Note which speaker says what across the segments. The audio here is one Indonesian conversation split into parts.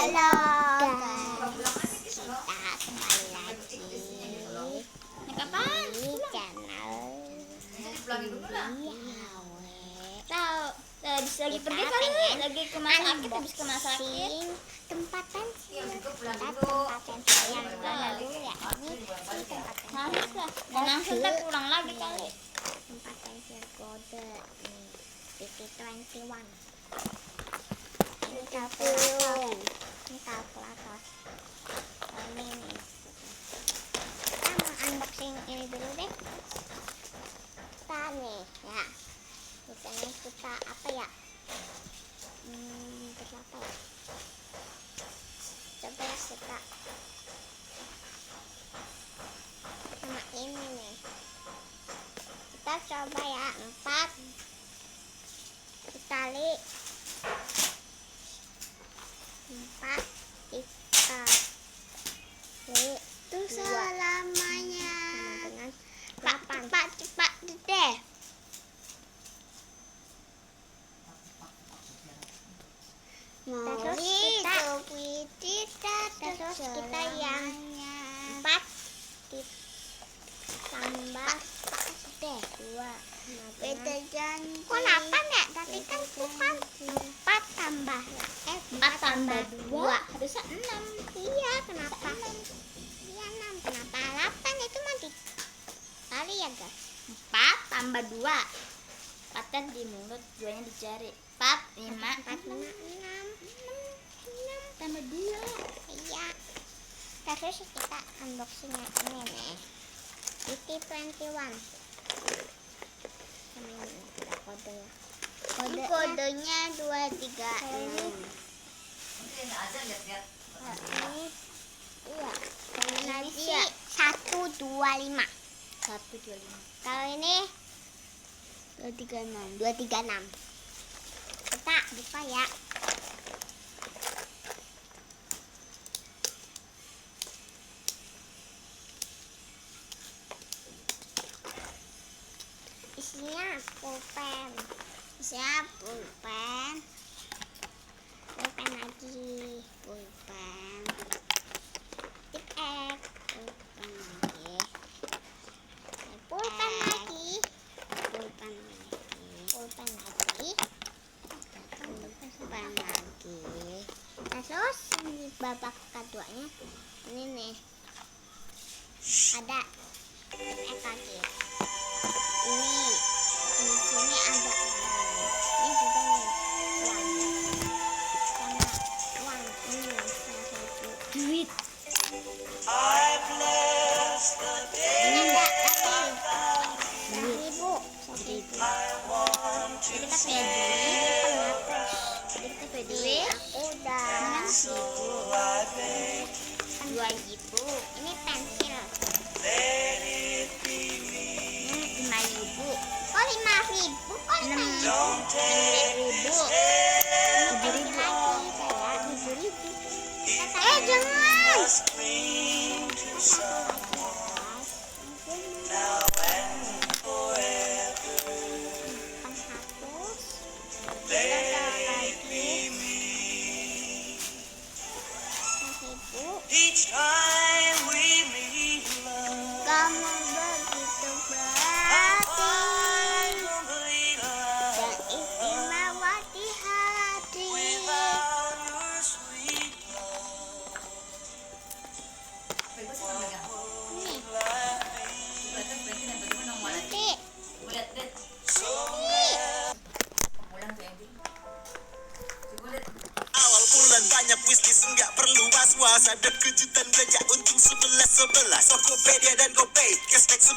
Speaker 1: Halo guys, kita kembali lagi di channel
Speaker 2: habis lagi pergi kali lagi ke rumah sakit, habis ke rumah sakit
Speaker 1: tempat pensil yang mana dulu ya, ini tempat
Speaker 2: harus lah dan langsung kita pulang lagi kali.
Speaker 1: Tempat pensil kode nih, PT21. Ini kalkulator, ini nih. Kita mau unboxing ini dulu deh. Kita nih ya, biasanya kita apa ya, berapa ya, coba ya kita sama ini nih, kita coba ya 4 dikali 4 dikali itu selamanya dengan 8. Cepat deh. Terus kita yang 4 ditambah deh 2. Kok 8 ya? Tadi kan bukan 4 tambah
Speaker 2: 4 tambah 2 harusnya 6.
Speaker 1: Iya, kenapa? Iya 6. Kenapa 8? Itu mah dikali ya guys.
Speaker 2: 4 tambah 2, 4 kan di mulut, 2 nya di jari. 4, 5,
Speaker 1: 6
Speaker 2: tambah 2.
Speaker 1: Iya. Terus kita unboxing ini nih, PT21. Ini ada kode ya. Kodenya 236. Ini iya. Ini sih 125.
Speaker 2: 125.
Speaker 1: Kalau ini 236. Kita buka ya. Isinya pulpen. Pulpen lagi, pulpen. Tip X, pulpen lagi. Pulpen lagi. Terus di babak keduanya ini nih ada tip X lagi. Ini di sini ada ini juga nih uang ini
Speaker 2: Duit.
Speaker 1: ini enggak tapi 1.000.
Speaker 2: Jadi kita punya duit. Jadi kita punya duit.
Speaker 1: Aku udah
Speaker 2: 2.000.
Speaker 1: ini pensil.
Speaker 2: Ini 5.000.
Speaker 1: Kok 5.000? Kok 5.000?
Speaker 2: 6.000.
Speaker 1: 7.000 lagi saya 7.000. Jangan. Penghapus.
Speaker 3: Each time we meet love,
Speaker 1: Kamu begitu
Speaker 3: I
Speaker 1: berarti
Speaker 3: don't believe
Speaker 1: dan istimewa di hati.
Speaker 3: without your sweet love.
Speaker 1: Nih, nanti
Speaker 3: Awal bulan banyak wishlist, nggak perlu was-was. Ada kejutan belanja untung 11. Tokopedia dan GoPay cashback 90%.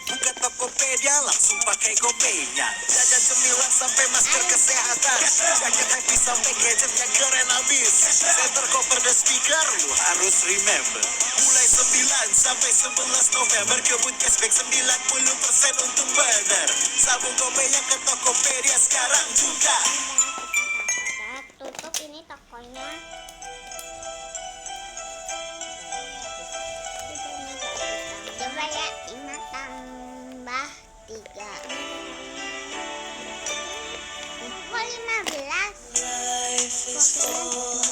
Speaker 3: Buka Tokopedia langsung pakai GoPay-nya. Jajan cemilan sampai masker kesehatan, jaket happy sampai gadget yang keren habis. Center cover dan speaker lu harus remember. Mulai 9 sampai 11 November kebut cashback 90% untung bener. Sabung GoPay yang ke Tokopedia sekarang juga.
Speaker 1: kita tutup ini tokonya. Coba ya, 5 tambah 3. Kok 15?
Speaker 3: Life is full